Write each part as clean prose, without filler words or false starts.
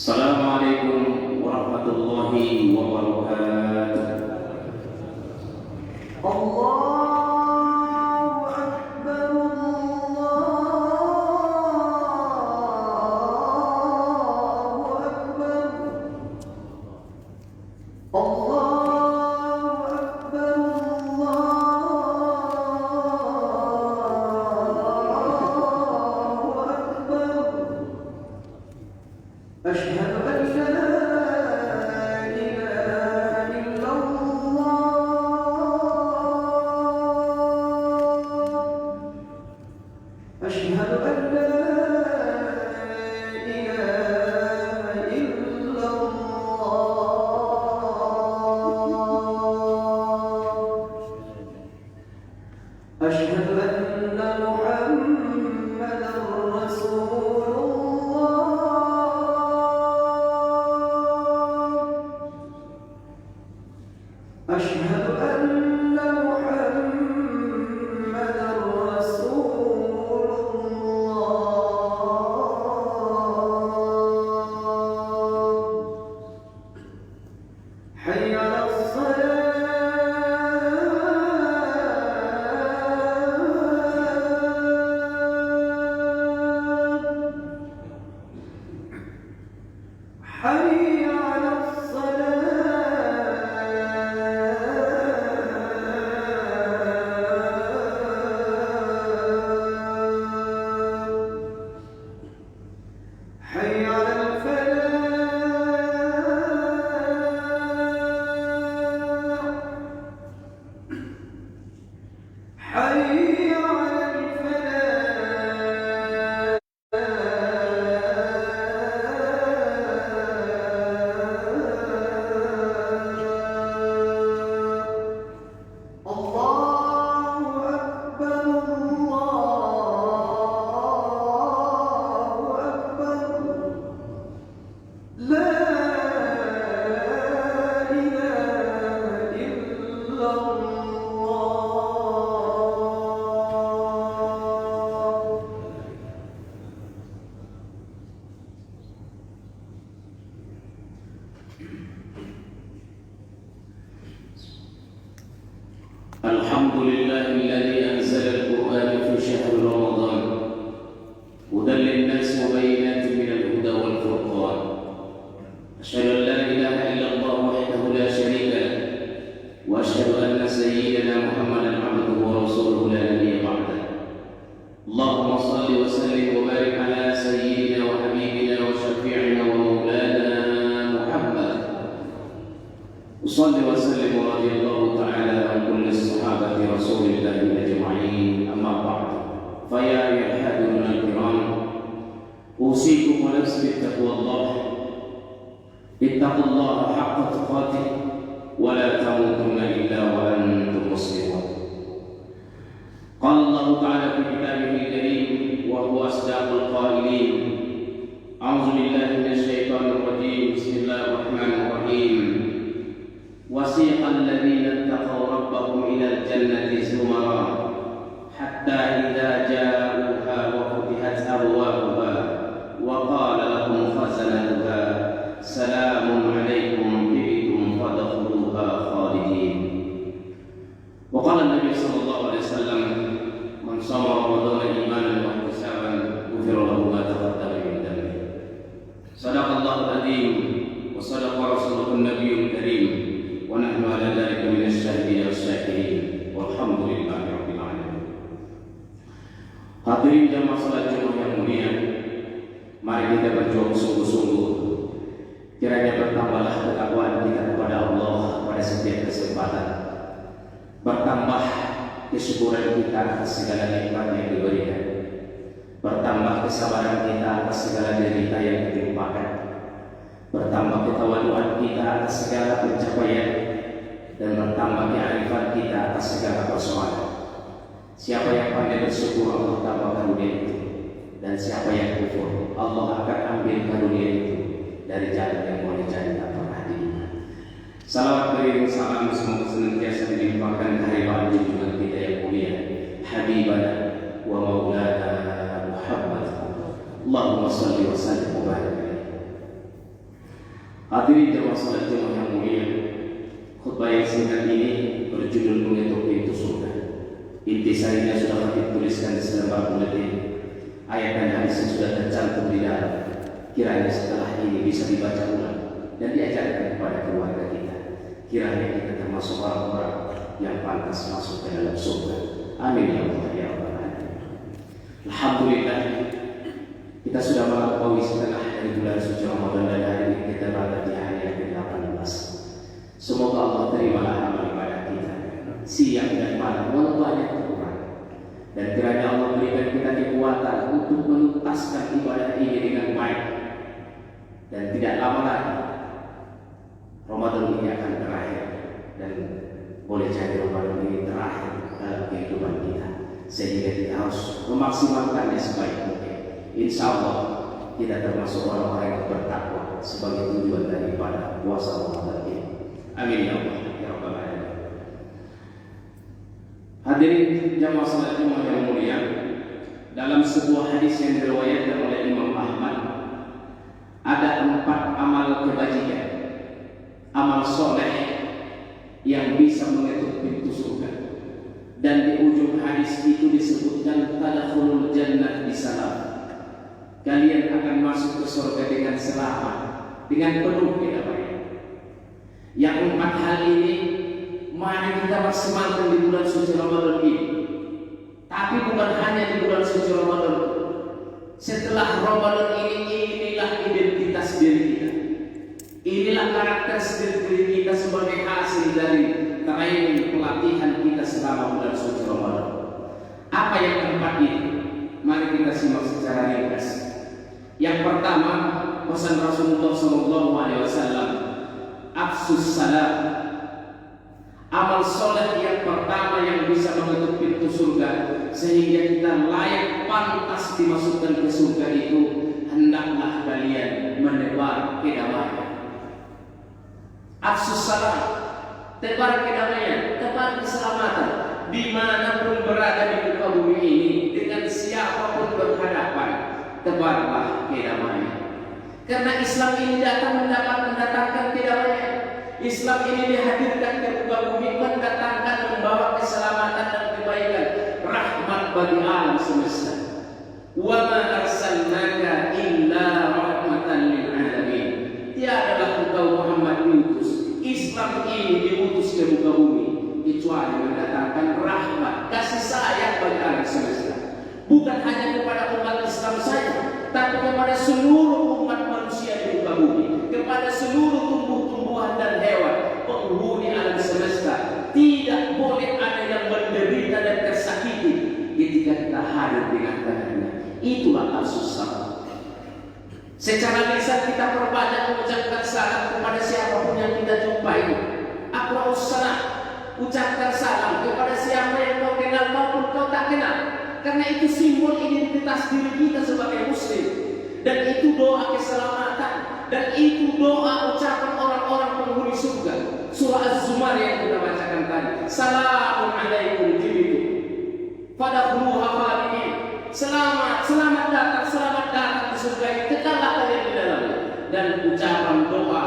Assalamualaikum warahmatullahi wabarakatuh. Allahu Akbar, Allahu Akbar, Allahu Akbar, Allahu Akbar. Asyhadu an la ilaha illallah. Asyhadu an la ilaha illallah. Asyhadu anna Muhammadan Rasulullah. Asyhadu anna Muhammadan Rasulullah. Hayya 'alas salat. Hayya 'alas salat. Hayya 'alal falah. Hayya 'alal falah. Allahu Akbar, Allahu Akbar. La ilaha illallah. Alhamdulillahilladzi anzala al-Qur'ana fi shahr Ramadan hudan lin-nas wa bayyinatin minal huda wal furqan. Asyhadu an la ilaha illallah wahdahu la syarika lah wa asyhadu anna sayyidana Muhammadan 'abduhu wa rasuluhu la nabiyya ba'dah. Allahumma shalli wa sallim wa barik ala sayyidina wa habibina wa syafi'ina wa maulana Muhammad. Usalli wa sallim wa radiyallahu ta'ala an kulli sahabati Rasulillahi ajma'in, amma ba'd. Fa ya ayyuhal kiram, usikum wa nafsi bittaqwallah. Ittaqullaha haqqa tuqatih wa la tamutunna illa wa antum muslimun. Qala Allah ta'ala fi kitabihil karim wa huwa asdaqul qailin. A'udzu billahi minasy syaithanir rajim. Bismillahirrahmanirrahim. وسيق الذين اتقوا ربهم إلى الجنة زمرا حتى إذا جاءوها وفتحت أبوابها وقال لهم خزنتها سلام عليكم طبتم فادخلوها خالدين. وقال النبي صلى الله عليه وسلم من صام رمضان إيمانا واحتسابا غفر له ما تقدم من ذنبه. صدق الله العظيم وصدق رسوله النبي الكريم ونحن على ذلك من الشاهدين والشاكرين والحمد لله رب العالمين. Hadirin jamaah salat Jumat yang mulia, mari kita berjuang sungguh-sungguh. Kiranya bertambahlah ketakwaan kita kepada Allah pada setiap kesempatan. Bertambah kesyukuran kita atas segala nikmat yang diberikan. Bertambah kesabaran kita atas segala derita yang ditimpakan. Bertambah ketawaduan kita atas segala pencapaian, dan bertambah kearifan kita atas segala persoalan. Siapa yang pandai bersyukur, Allah tambah karunia itu, dan siapa yang kufur, Allah akan ambil karunia itu dari jalan yang boleh jadi tak pernah diingat. Salawat beriring salam semoga senantiasa dilimpahkan kehadiran junjungan kita yang mulia, Habibana wa Maulana Muhammad. Allahumma salli wa sallim wa barik. Hadirin jamaah salat Jumat yang mulia, khutbah yang singkat ini berjudul mengetuk pintu surga. Intisarinya sudah kami tuliskan di selembar buletin. Ayat dan hadis yang sudah tercantum di dalam. Kiranya setelah ini bisa dibaca ulang dan diajarkan kepada keluarga kita. Kiranya kita termasuk orang-orang yang pantas masuk ke dalam surga. Amin ya Allah ya Rabbal alamin. Alhamdulillah, kita sudah melampaui setengah dari bulan suci Ramadan dan hari ini kita berada di hari yang ke-18. Semoga Allah terimalah amal ibadah kita siang dan malam walau banyak kurang, dan kiranya Allah berikan kita kekuatan untuk menuntaskan ibadah ini dengan baik. Dan tidak lama lagi Ramadan ini akan berakhir, dan boleh jadi Ramadan ini terakhir dalam kehidupan kita, sehingga kita harus memaksimalkannya sebaik mungkin. Insya Allah kita termasuk orang-orang yang bertakwa sebagai tujuan daripada puasa Ramadan ini. Amin ya Allah ya Rabbal alamin. Hadirin jamaah salat Jumat yang mulia, dalam sebuah hadis yang diriwayatkan oleh Imam Ahmad, ada 4 amal kebajikan, amal soleh yang bisa mengetuk pintu surga. Dan di ujung hadis itu disebutkan tadkhulul jannah bisalam. Kalian akan masuk ke surga dengan selamat, dengan penuh kedamaian. Yang 4 hal ini mari kita maksimalkan di bulan suci Ramadan ini. Tapi bukan hanya di bulan suci Ramadan. Setelah Ramadan ini, inilah identitas diri kita. Inilah karakter diri kita sebagai hasil dari training pelatihan kita selama bulan suci Ramadan. Apa yang keempat ini? Mari kita simak secara ringkas. Yang pertama, pesan Rasulullah SAW, afsus salam. Amal soleh yang pertama yang bisa mengetuk pintu surga sehingga kita layak pantas dimasukkan ke surga itu, hendaklah kalian menebar kedamaian. Afsus salam, tebar kedamaian, tebar keselamatan dimanapun berada di muka bumi ini, dengan siapapun berhadapan, tebarlah kedamaian. Karena Islam ini datang mendatangkan kedamaian. Islam ini dihadirkan ke muka bumi mendatangkan, membawa keselamatan dan kebaikan, rahmat bagi alam semesta. Wa ma arsalnaka illa rahmatan lil alamin. Tiadalah engkau Muhammad diutus, Islam ini diutus ke muka bumi kecuali mendatangkan rahmat, kasih sayang bagi alam semesta. Bukan hanya kepada umat Islam saja, tapi kepada seluruh umat manusia di muka bumi, kepada seluruh tumbuh-tumbuhan dan hewan penghuni alam semesta. Tidak boleh ada yang menderita dan tersakiti ketika kita hadir di antara-Nya. Itulah afsus salam. Secara lisan kita perbanyak mengucapkan salam kepada siapapun yang kita jumpai. Aqra'us salam, ucapkan salam kepada siapa yang kau kenal maupun kau tak kenal. Karena itu simbol identitas diri kita sebagai muslim. Dan itu doa keselamatan. Dan itu doa ucapan orang-orang penghuni surga. Surah Az-Zumar yang kita bacakan tadi. Salamun alaikum jibitu fadkhuluha khalidin. Selamat datang di surga ini. Kekallah kalian di dalamnya. Dan ucapan doa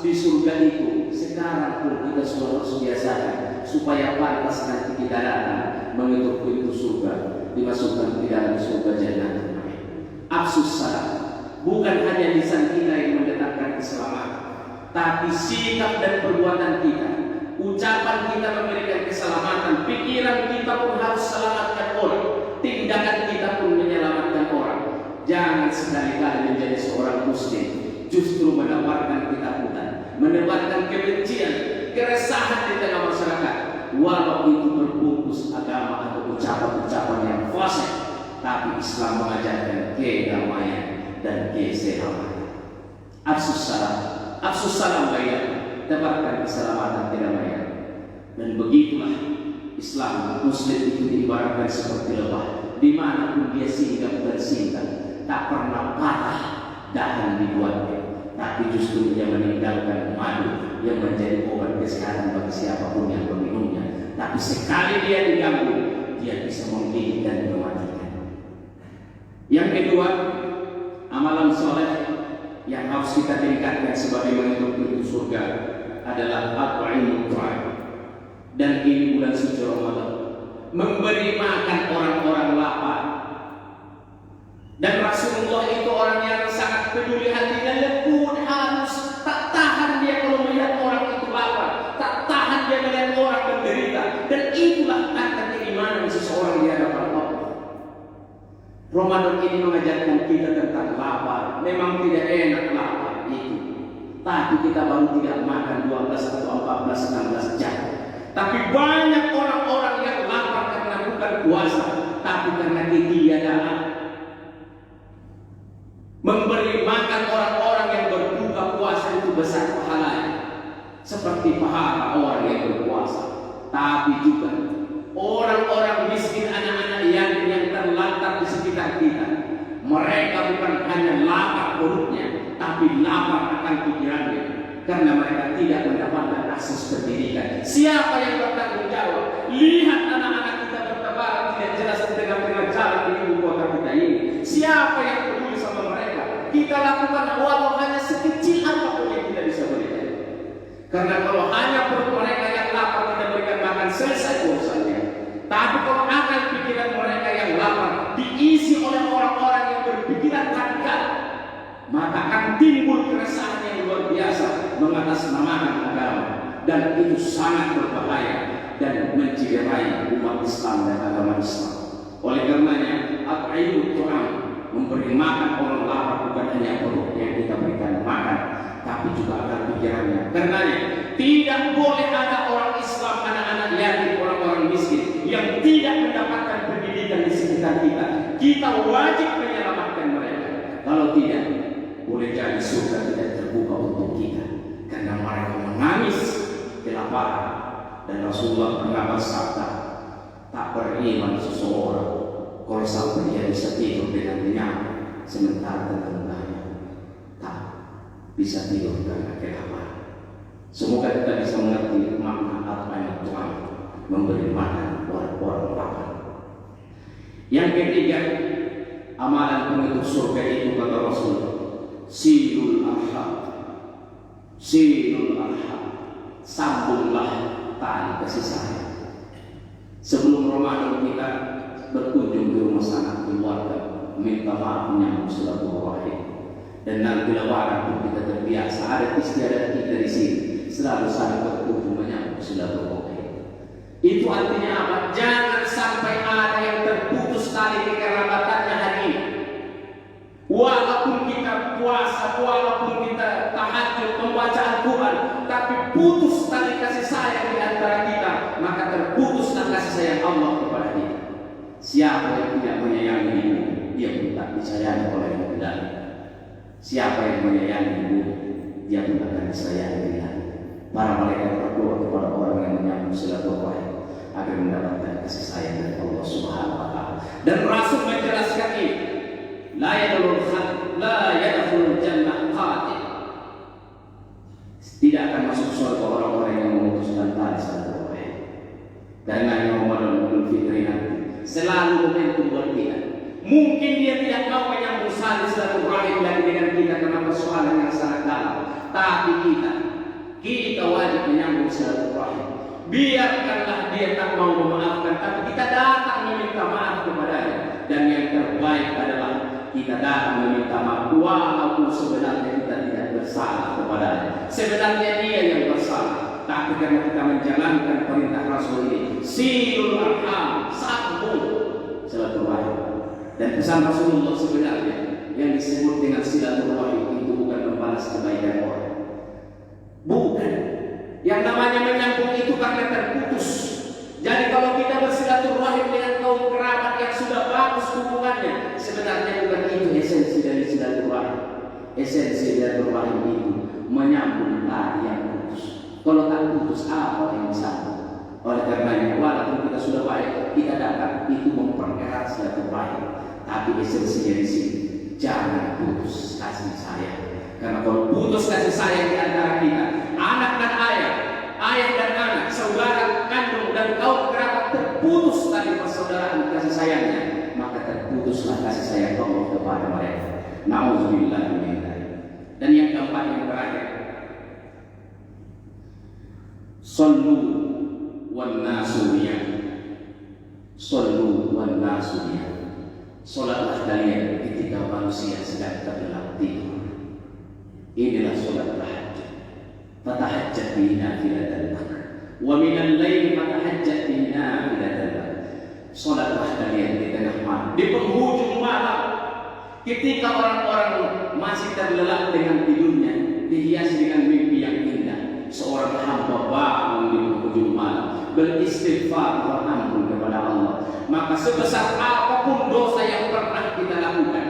di surga itu sekarang pun kita sudah harus biasakan, supaya pantas nanti kita datang mengetuk pintu surga, dimasukkan di dalam surga Jannatul Ma'wa. Afsus salam, bukan hanya lisan kita yang mendatangkan keselamatan, tapi sikap dan perbuatan kita, ucapan kita memberikan keselamatan, pikiran kita pun harus selamatkan orang, tindakan kita pun menyelamatkan orang. Jangan sekali-kali menjadi seorang muslim justru menebarkan ketakutan, menebarkan kebencian, keresahan di tengah masyarakat, walau itu berbungkus agama atau ucapan-ucapan yang fasik. Tapi Islam mengajarkan kedamaian dan keselamatan. Afsus salam baik, tebarkan keselamatan, kedamaian. Dan begitulah Islam, muslim itu diibaratkan seperti lebah, dimanapun dia singgah bersinggah, tak pernah patah dahan dibuatnya, tapi justru dia meninggalkan madu yang menjadi obat kesehatan bagi siapapun yang meminumnya. Tapi sekali dia diganggu, dia bisa membunuh dan mematikan. Yang kedua, amalan soleh yang harus kita kita tingkatkan sebagai menuju surga adalah at'imut ta'am. Dan ini bulan suci Ramadan, memberi makan orang-orang lapar. Dan Rasulullah itu orang yang sangat peduli hati dan lembut halus. Tak tahan dia kalau melihat orang itu lapar, tak tahan dia melihat orang menderita. Dan itulah tanda keimanan seseorang di hadapan Allah. Ramadan ini mengajarkan kita tentang lapar. Memang tidak enak lapar itu, tapi kita baru tidak makan 12 atau 14, 16 jam. Tapi banyak orang-orang yang lapar karena bukan puasa, tapi karena ketiadaan. Memberi makan orang-orang yang berbuka puasa itu besar pahalanya, seperti pahala orang yang berpuasa. Tapi juga orang-orang miskin, anak-anak yatim yang terlantar di sekitar kita, mereka bukan hanya lapar perutnya, tapi lapar akan pikirannya, karena mereka tidak mendapatkan akses pendidikan. Siapa yang bertanggung jawab? Lihat anak-anak kita bertebaran tidak jelas di tengah-tengah jalan di ibu kota kita ini. Siapa yang peduli sama mereka? Kita lakukan walau hanya sekecil apapun yang kita bisa berikan. Karena kalau hanya perut mereka yang lapar kita berikan makan, selesai urusannya. Tapi kalau akal pikiran mereka yang lapar diisi oleh orang-orang yang berpikiran radikal, maka akan timbul keresahan yang luar biasa mengatasnamakan agama, dan itu sangat berbahaya dan menciderai umat Islam dan agama Islam. Oleh karenanya, at'imut ta'am, memberi makan orang lapar bukan hanya perut yang kita berikan makan, tapi juga akal pikirannya. Karenanya tidak boleh ada orang Islam, anak-anak yatim, orang-orang miskin yang tidak mendapatkan pendidikan di sekitar kita. Kita wajib menyelamatkan mereka. Kalau tidak, boleh jadi surga tidak terbuka untuk kita, karena mereka menangis kelaparan. Dan Rasulullah pernah bersabda, tak beriman seseorang kalau sampai dia bisa tidur dengan nyenyak, sementara tetangganya tak bisa tidur karena kelaparan. Semoga kita bisa mengerti makna at'imut ta'am, memberi makan orang-orang lapar. Yang ketiga, amalan penutup surga itu kata Rasul, silul arham. Silul arham, sambunglah tali kasih sayang. Sebelum Ramadan kita berkunjung ke rumah sanak keluarga, minta maaf, menyambung silaturahim. Dan nanti lebaran pun kita terbiasa ada istiadat kita di sini, selalu saling berkunjung menyambung silaturahim. Itu artinya apa? Jangan sampai ada yang terputus tali kekerabatannya hari ini. Walaupun kita puasa, walaupun kita tahajud membaca Al-Quran, tapi putus tali kasih sayang di antara kita, maka terputuslah kasih sayang Allah kepada kita. Siapa yang tidak menyayangi ibu, dia pun tak disayangi oleh yang tidak. Siapa yang menyayangi ibu, dia pun akan disayangi dia. Para malaikat berdoa kepada orang yang menyambung silaturahim agar mendapatkan kasih sayang dari Allah Subhanahu wa Ta'ala. Dan Rasul menjelaskan ini, la yadkhulul jannah qatil. Tidak akan masuk surga orang-orang yang memutuskan tali silaturahim. Karena Ramadan Idul Fitri nanti selalu momentum buat kita. Mungkin dia tidak mau menyambung silaturahim lagi dengan kita karena persoalan yang sangat dalam. Tapi kita wajib menyambung silaturahim. Biarkanlah dia tak mau memaafkan, tapi kita datang meminta maaf kepadanya. Dan yang terbaik adalah kita datang meminta maaf walaupun sebenarnya kita tidak bersalah kepadanya. Sebenarnya dia yang bersalah, tapi karena kita menjalankan perintah Rasul ini, silul arham, sambung silaturahim. Dan pesan Rasulullah sebenarnya yang disebut dengan silaturahim itu bukan membalas kebaikan orang, bukan. Yang namanya menyambung itu karena terputus. Jadi kalau kita bersilaturahim dengan kaum kerabat yang sudah bagus hubungannya, sebenarnya bukan itu esensi dari silaturahim. Esensi dari silaturahim itu menyambung tali yang putus. Kalau tak putus, apa yang disambung? Oleh karenanya, walaupun kita sudah baik, kita datang itu mempererat silaturahim. Tapi esensinya di sini, jangan putus kasih sayang. Karena kalau putus kasih sayang di antara kita, anak dan ayah dan anak, saudara kandung dan kaum kerabat terputus tali persaudaraan kasih sayangnya, maka terputuslah kasih sayang Allah kepada mereka. Nauzubillah min dzalik. Dan yang keempat yang terakhir, sallu wan nasuriya. Sallu wan nasuriya. Salatlah kalian ketika manusia sedang terlelap tidur. Inilah salat tahajud. Fatahajjat bihi nafilatan lak. Wa minal laili fatahajjat bihi nafilatan lak. Salatlah kalian di tengah malam, di penghujung malam, ketika orang-orang masih terlelap dengan tidurnya, dihiasi dengan mimpi yang indah. Seorang hamba bangun di penghujung malam, beristighfar dan ampun kepada Allah. Maka sebesar apapun dosa yang pernah kita lakukan,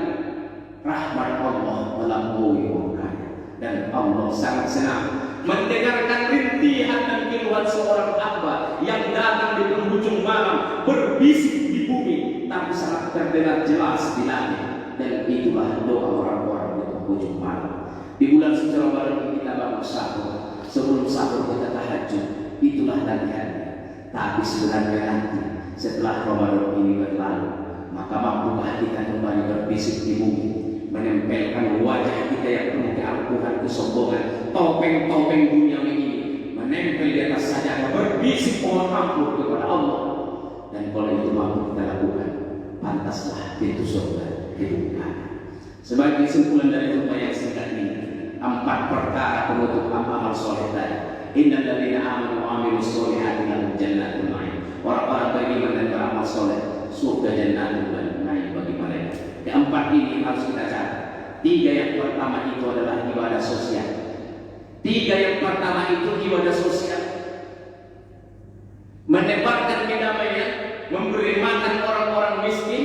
rahmat Allah melampaui murkanya, dan Allah sangat senang mendengarkan rintihan dan keluhan seorang hamba yang datang di penghujung malam, berbisik di bumi, tapi sangat terdengar jelas di langit. Dan itulah doa orang-orang di penghujung malam. Di bulan suci Ramadan kita bangun sahur, sebelum sahur kita tahajud. Itulah latihannya. Tapi sebenarnya nanti setelah Ramadan ini berlalu, maka mampukah kita kembali berbisik di bumi, menempelkan wajah kita yang penuh keangkuhan, kesombongan, topeng-topeng dunia ini, menempel di atas sajadah, berbisik mohon ampun kepada Allah. Dan kalau itu mampu kita lakukan, pantaslah pintu surga dibuka. Sebagai kesimpulan dari khutbah yang singkat ini, 4 perkara penutup amal soleh tadi. Innal ladzina amanu wa amilus solihati lahum jannatul na'im. Orang-orang beriman dan beramal soleh, surga jannatul na'im bagi mereka. Keempat ini harus kita catat. 3 yang pertama itu adalah ibadah sosial. 3 yang pertama itu ibadah sosial. Menebarkan kedamaian, memberi makan orang-orang miskin,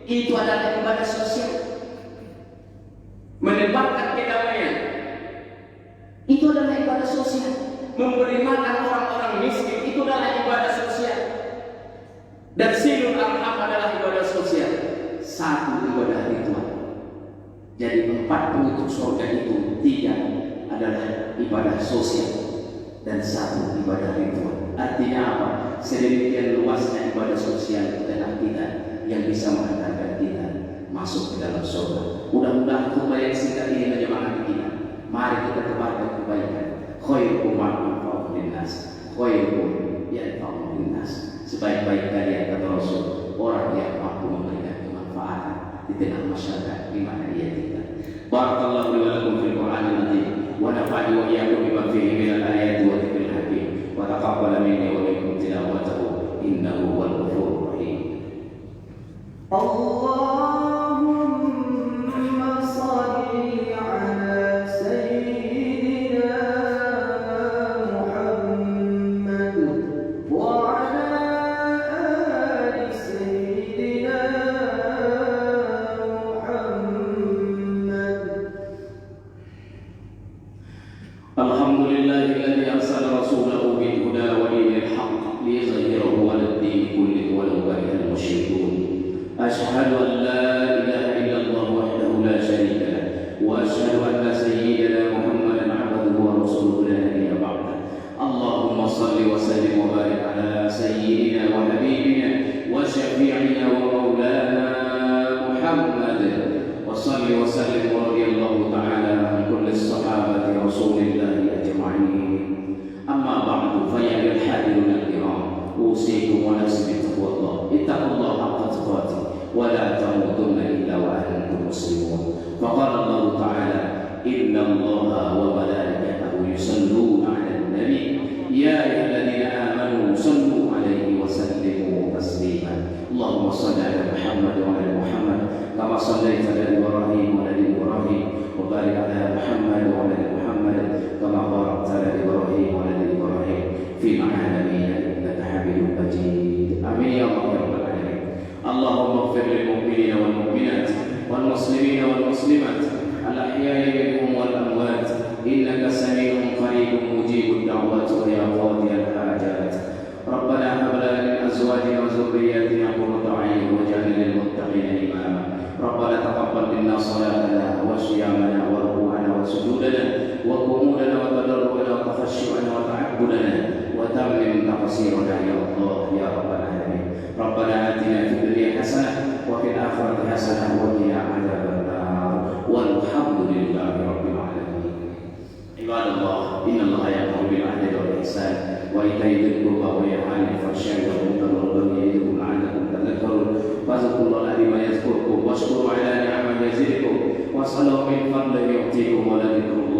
itu adalah ibadah sosial. Menebarkan kedamaian, itu adalah ibadah sosial. Memberi makan orang-orang miskin, itu adalah ibadah sosial. Dan silul arham adalah ibadah sosial. 1 ibadah ritual. Jadi 4 penutup surga itu, 3 adalah ibadah sosial dan 1 ibadah ritual. Artinya apa? Sedemikian luasnya ibadah sosial di tengah kita yang bisa mengantarkan kita masuk ke dalam surga. Mudah-mudahan khutbah yang singkat ini menyemangat kita. Mari kita tebarkan kebaikan. Khairukum man yanfa'u linnas, khairukum yanfa'u linnas. Sebaik-baik kalian kata Rasul, orang yang mampu memberikan kemanfaatan di tengah masyarakat di mana ia tinggal. Barakallahu li wa lakum fil Qur'anil azim wa nafa'ani wa iyyakum bima fihi minal ayati wa dzikril hakim wa taqabbal minni wa minkum tilawatahu innahu huwal ghafurur rahim. Allahumma shalli ala sayyidina Muhammad wa ala ali sayyidina Muhammad. Alhamdulillahilladzi arsala rasulahu bil huda wa dinil haqq liyuzhhirahu 'alad dini kullihi walau karihal musyrikun. Asyhadu an la ilaha illallah wahdahu la syarika lah wa asyhadu anna sayyidana Muhammadan 'abduhu wa rasuluhu la nabiyya ba'dah. Allahumma shalli wa sallim wa barik ala sayyidina wa habibina wa syafi'ina wa maulana Muhammad wa salli wa sallim wa radiyallahu ta'ala an kulli sahabati rasulillahi ajma'in. Amma ba'du fa ya ayyuhal hadirun al-kiram, usikum wa nafsi bittaqwallah. Ittaqullaha haqqa tuqatih wa la tamutunna illa wa antum muslimun. Faqala Allah ta'ala, inna Allaha wa malaikatahu yusalluna 'alan nabi ya ayyuhalladzina amanu sallu 'alaihi wa sallimu taslima. Allahumma shalli 'ala Muhammad wa 'ala Muhammad kama shallaita 'ala Ibrahim wa 'ala Ibrahim wa barik 'ala Muhammad wa 'ala Muhammad kama barakta 'ala Ibrahim wa 'ala Ibrahim fil 'alamin innaka Hamidum Majid. Amin ya rabbal alamin. Allahumma ighfir lil mu'minina wal mu'minat wal muslimina wal muslimat al ahya'i minhum wal amwat innaka samii'un qariibun mujibud da'wati ya qadiyal hajat. Rabbana hab lana min azwajina wa dhurriyyatina qurrata a'yun waj'alna lil muttaqina imama. Rabbana taqabbal minna salatana wa siyamana wa ruku'ana wa sujudana wa qu'udana wa tadarruana wa takhashshu'ana wa ta'abbudana wa tammim taqsirana ya Allah ya rabbal alamin. Rabbana atina fid dunya hasanah wa fil akhirati hasanah wa qina adzabannar. Walhamdulillahi rabbil alamin. عباد الله إن الله يأمر بالعدل والإحسان وإيتاء ذي القربى وينهى عن الفحشاء والمنكر والبغي يعظكم لعلكم تذكرون فاذكروا الله العظيم يذكركم واشكروا على نعمه يزدكم واسألوا من فضله يعطيكم ولذكر الله